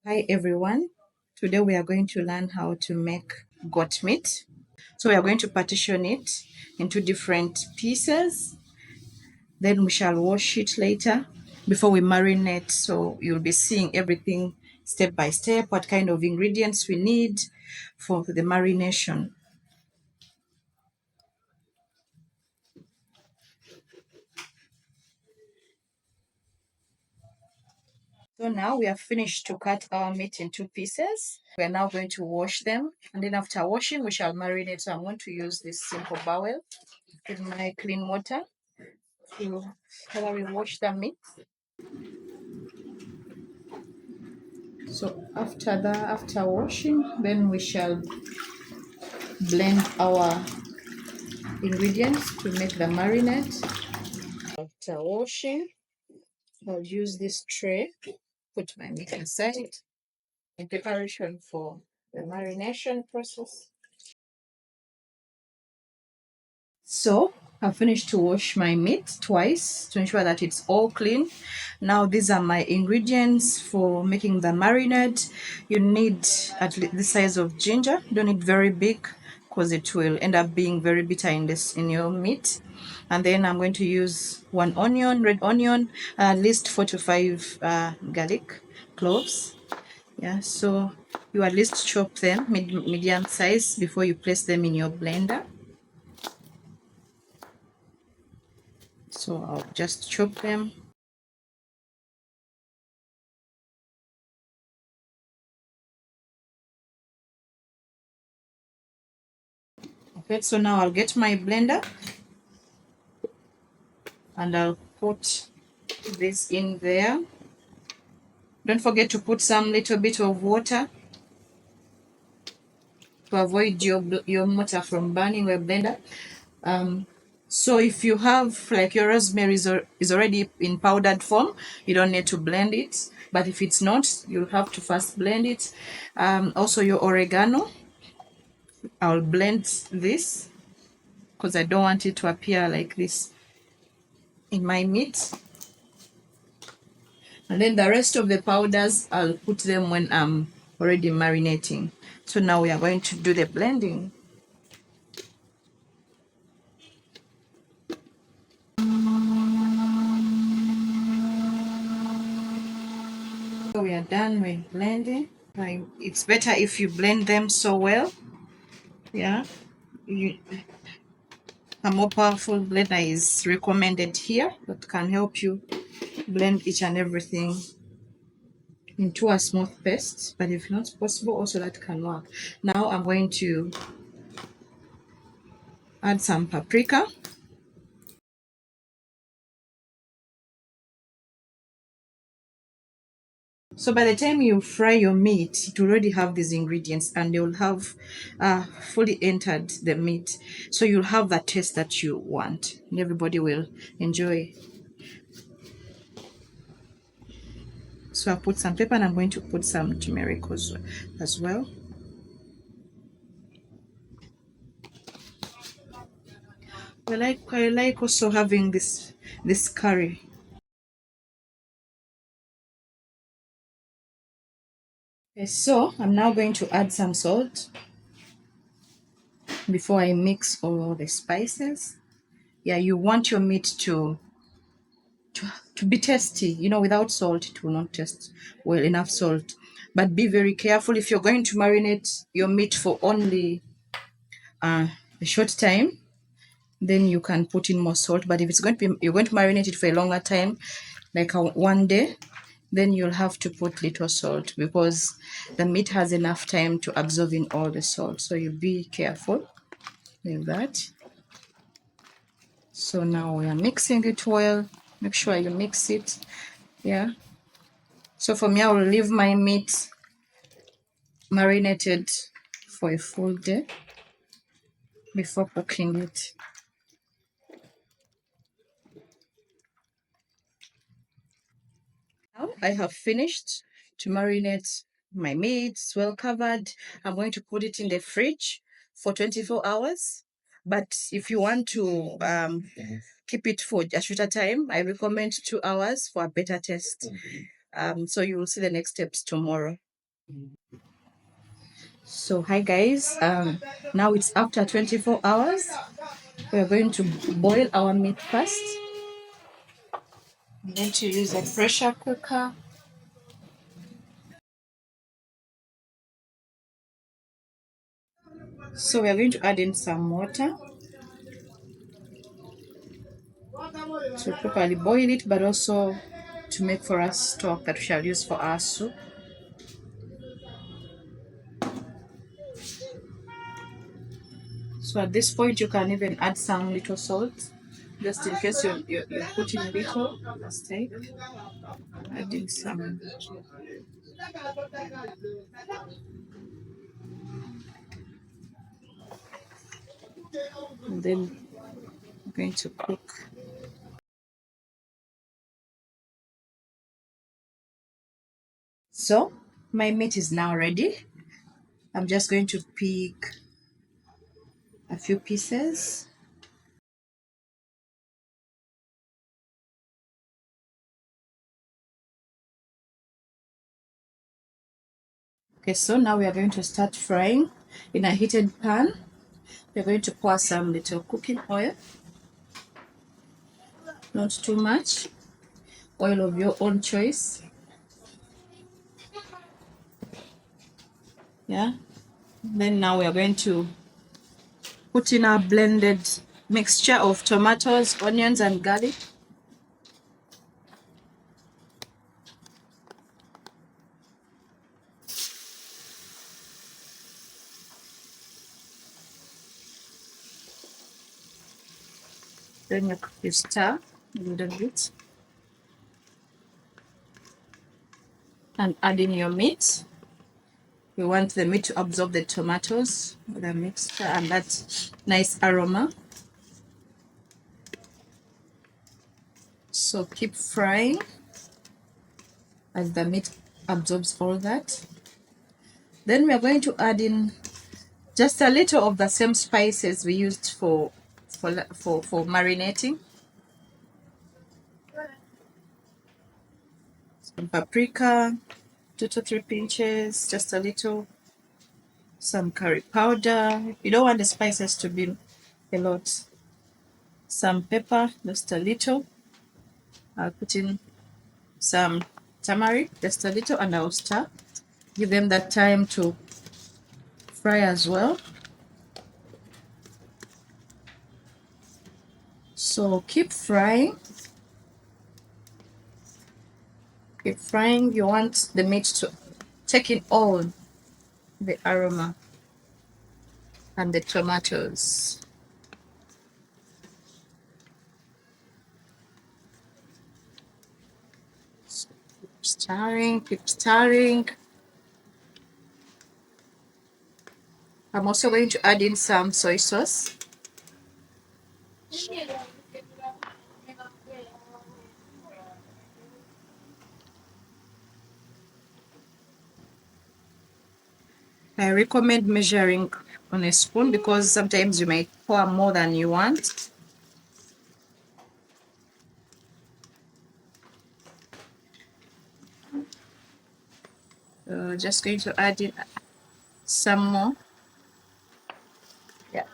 Hi everyone. Today we are going to learn how to make goat meat. So we are going to partition it into different pieces. Then we shall wash it later before we marinate. So you'll be seeing everything step by step, what kind of ingredients we need for the marination. So now we have finished to cut our meat into pieces. We are now going to wash them. And then after washing, we shall marinate. So I'm going to use this simple bowl with my clean water to thoroughly wash the meat. So after washing, then we shall blend our ingredients to make the marinade. After washing, I'll use this tray, put my meat inside in preparation for the marination process. So I've finished to wash my meat twice to ensure that it's all clean. Now these are my ingredients for making the marinade. You need at least the size of ginger. You don't need very big because it will end up being very bitter in your meat. And then I'm going to use one onion, red onion, at least 4 to 5 garlic cloves. Yeah, so you at least chop them medium size before you place them in your blender. So I'll just chop them. Okay, so now I'll get my blender and I'll put this in there. Don't forget to put some little bit of water to avoid your motor from burning your blender. So if you have like your rosemary is already in powdered form, you don't need to blend it. But if it's not, you'll have to first blend it. Also your oregano, I'll blend this because I don't want it to appear like this in my meat. And then the rest of the powders, I'll put them when I'm already marinating. So now we are going to do the blending. So we are done with blending. It's better if you blend them so well. Yeah. A more powerful blender is recommended here that can help you blend each and everything into a smooth paste. But if not possible, also that can work. Now I'm going to add some paprika. So by the time you fry your meat, it will already have these ingredients and they will have fully entered the meat. So you'll have that taste that you want and everybody will enjoy. So I'll put some pepper and I'm going to put some turmeric as well. I like also having this curry. Okay, so I'm now going to add some salt before I mix all the spices. Yeah, you want your meat to be tasty. Without salt it will not taste well enough salt. But be very careful if you're going to marinate your meat for only a short time, then you can put in more salt. But if you're going to marinate it for a longer time, like one day, then you'll have to put little salt because the meat has enough time to absorb in all the salt. So you be careful with that. So now we are mixing it well. Make sure you mix it. Yeah. So for me, I will leave my meat marinated for a full day before cooking it. Now I have finished to marinate my meat. It's well covered. I'm going to put it in the fridge for 24 hours. But if you want to keep it for a shorter time, I recommend 2 hours for a better taste. So you will see the next steps tomorrow. So hi guys, now it's after 24 hours. We're going to boil our meat first. I'm going to use a pressure cooker. So we're going to add in some water to properly boil it, but also to make for us stock that we shall use for our soup. So at this point, you can even add some little salt, just in case you're putting a little mistake. Adding some. And then I'm going to cook. So my meat is now ready. I'm just going to pick a few pieces. Okay, so now we are going to start frying in a heated pan. We're going to pour some little cooking oil, not too much, oil of your own choice. Yeah. Then now we are going to put in our blended mixture of tomatoes, onions, and garlic. Then you stir a little bit and add in your meat. We want the meat to absorb the tomatoes, the mixture, and that nice aroma. So keep frying as the meat absorbs all that. Then we are going to add in just a little of the same spices we used for marinating. Some paprika, 2 to 3 pinches, just a little. Some curry powder. You don't want the spices to be a lot. Some pepper, just a little. I'll put in some turmeric, just a little, and I'll stir. Give them that time to fry as well. So keep frying. Keep frying. You want the meat to take in all the aroma and the tomatoes. So keep stirring, keep stirring. I'm also going to add in some soy sauce. I recommend measuring on a spoon because sometimes you might pour more than you want. Just going to add in some more. Yeah.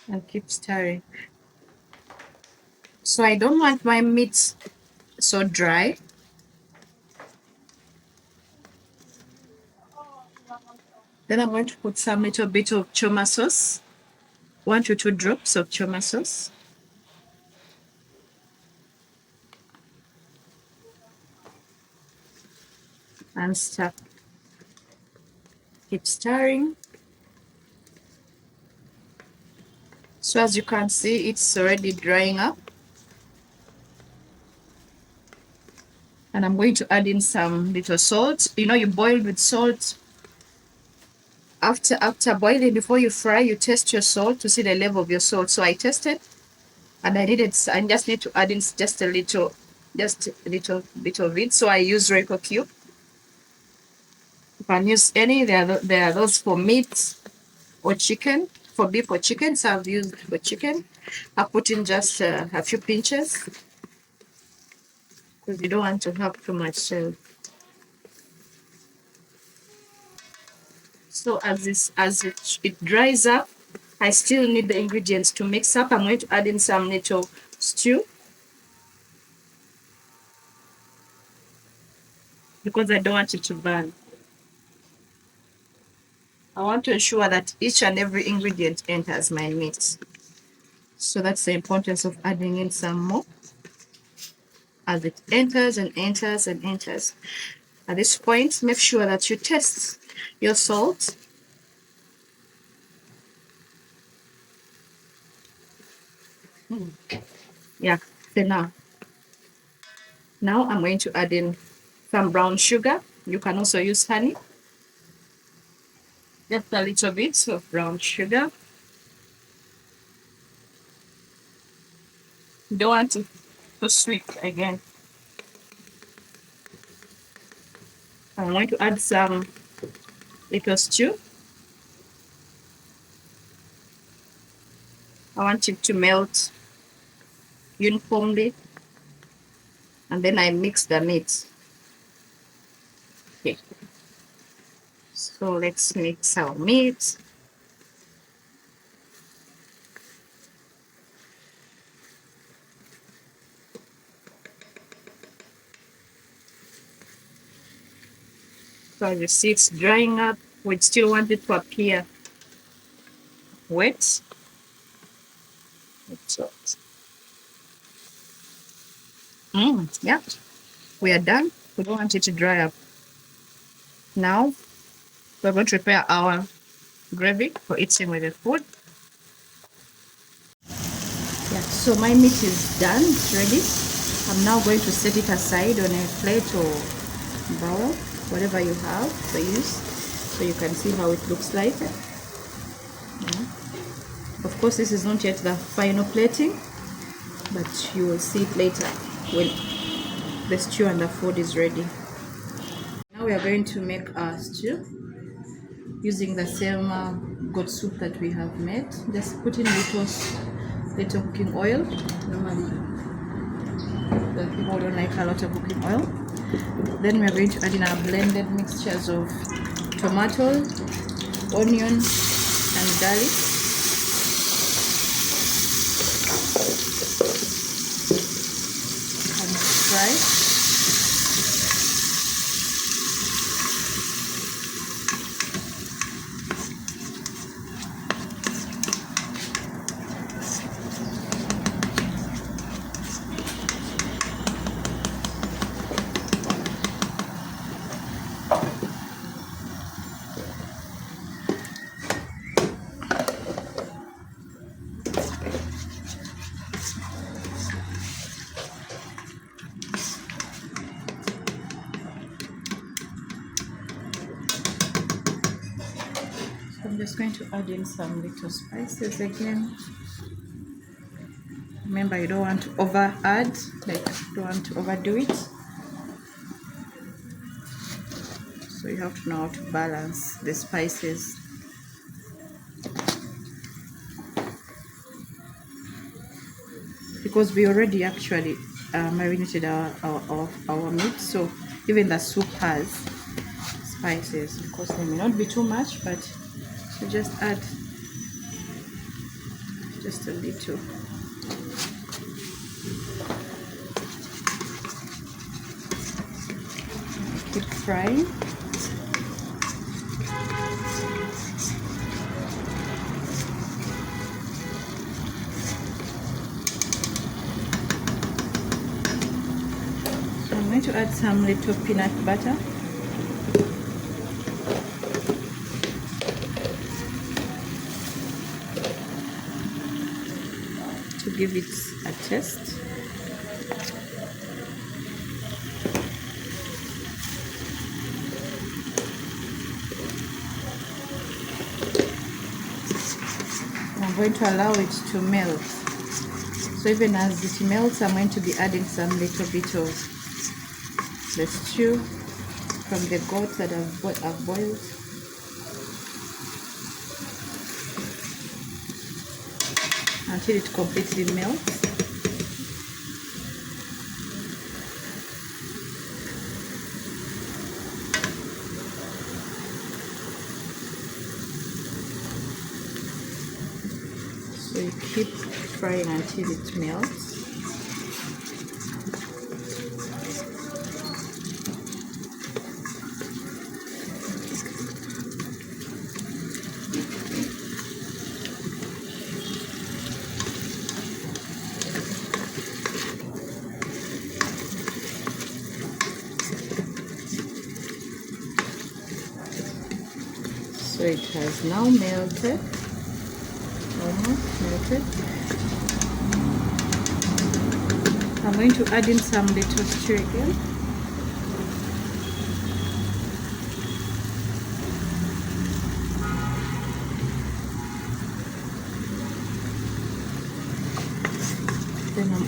And keep stirring. So I don't want my meat so dry. Then I'm going to put some little bit of choma sauce. 1 to 2 drops of choma sauce. And stir. Keep stirring. So as you can see, it's already drying up. And I'm going to add in some little salt. You know, you boil with salt. After boiling, before you fry, you test your salt to see the level of your salt. So I tested, and I just need to add in just a little bit of it. So I use Royco cube. You can use any. There are those for meat or chicken, for beef or chicken. So I've used for chicken. I put in just a few pinches. because you don't want to have too much shell. So as it dries up, I still need the ingredients to mix up. I'm going to add in some little stew because I don't want it to burn. I want to ensure that each and every ingredient enters my meat. So that's the importance of adding in some more as it enters and enters and enters. At this point, make sure that you test your salt. Yeah, enough. Now I'm going to add in some brown sugar. You can also use honey. Just a little bit of brown sugar. You don't want it too sweet again. I'm going to add some little stew. I want it to melt uniformly, and then I mix the meat. Okay. So let's mix our meat. So as you see, it's drying up. We still want it to appear wet. So, yeah, we are done. We don't want it to dry up. Now we're going to prepare our gravy for eating with the food. Yeah, so my meat is done, it's ready. I'm now going to set it aside on a plate or bowl, whatever you have for use, so you can see how it looks like. Yeah. Of course, this is not yet the final plating, but you will see it later when the stew and the food is ready. Now we are going to make our stew using the same goat soup that we have made. Just put in little cooking oil. Normally the people don't like a lot of cooking oil. Then we are going to add in our blended mixtures of tomato, onion and garlic. And fry. I'm just going to add in some little spices again. Remember, you don't want to over add, like you don't want to overdo it. So you have to know how to balance the spices. Because we already actually marinated our meat, so even the soup has spices. Of course, they may not be too much, but you just add just a little. Keep frying. So I'm going to add some little peanut butter. To give it a taste. I'm going to allow it to melt. So even as it melts, I'm going to be adding some little bit of the stew from the goat that I've boiled. Until it completely melts. keep frying until it melts. So it has now melted, almost melted. I'm going to add in some little stew again.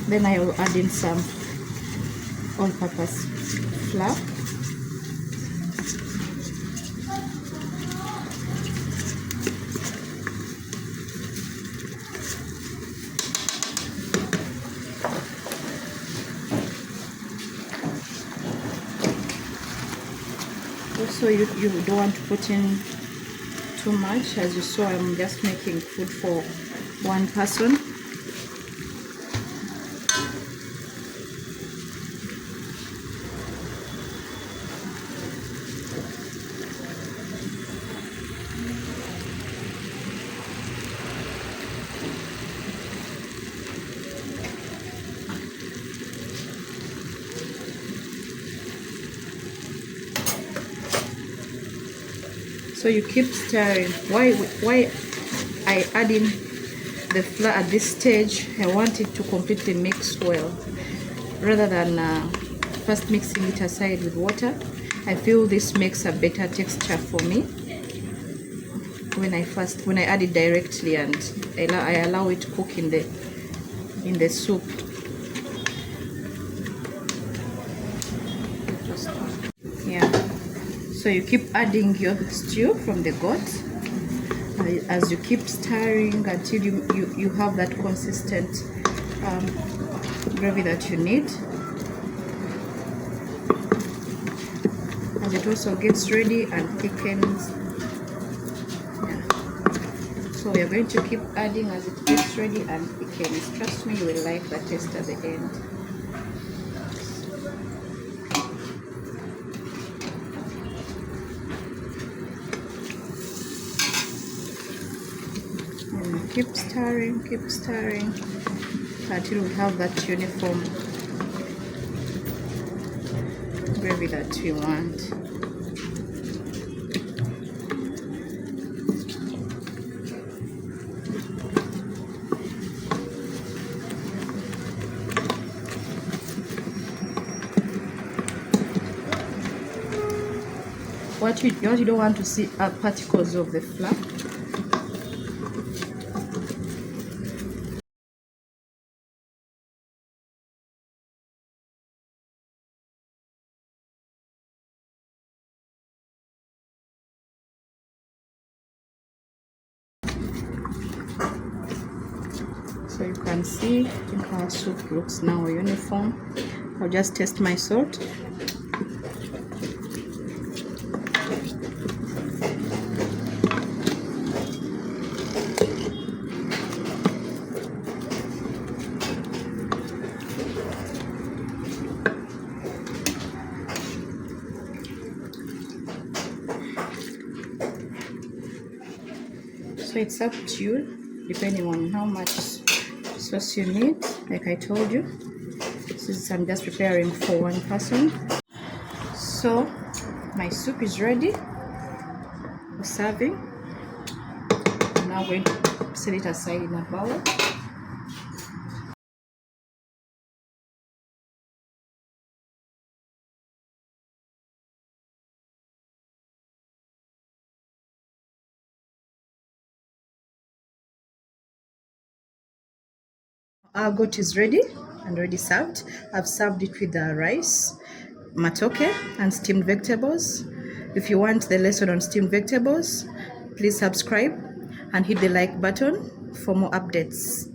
Then I will add in some all-purpose flour. Also, you don't want to put in too much. As you saw, I'm just making food for one person. So you keep stirring. Why I add in the flour at this stage? I want it to completely mix well, rather than first mixing it aside with water. I feel this makes a better texture for me when I add it directly, and I allow it to cook in the soup. Yeah. So you keep adding your stew from the goat as you keep stirring until you have that consistent gravy that you need. As it also gets ready and thickens. Yeah. So we are going to keep adding as it gets ready and thickens. Trust me, you will like the taste at the end. Keep stirring until we have that uniform gravy that we want. What you don't want to see are particles of the flour. So you can see, I think our soup looks now uniform. I'll just taste my salt. So it's up to you, depending on how much sauce you need. Like I told you, I'm just preparing for one person. So my soup is ready for serving. I'm now going to set it aside in a bowl. Our goat is ready and already served. I've served it with the rice, matoke, and steamed vegetables. If you want the lesson on steamed vegetables, please subscribe and hit the like button for more updates.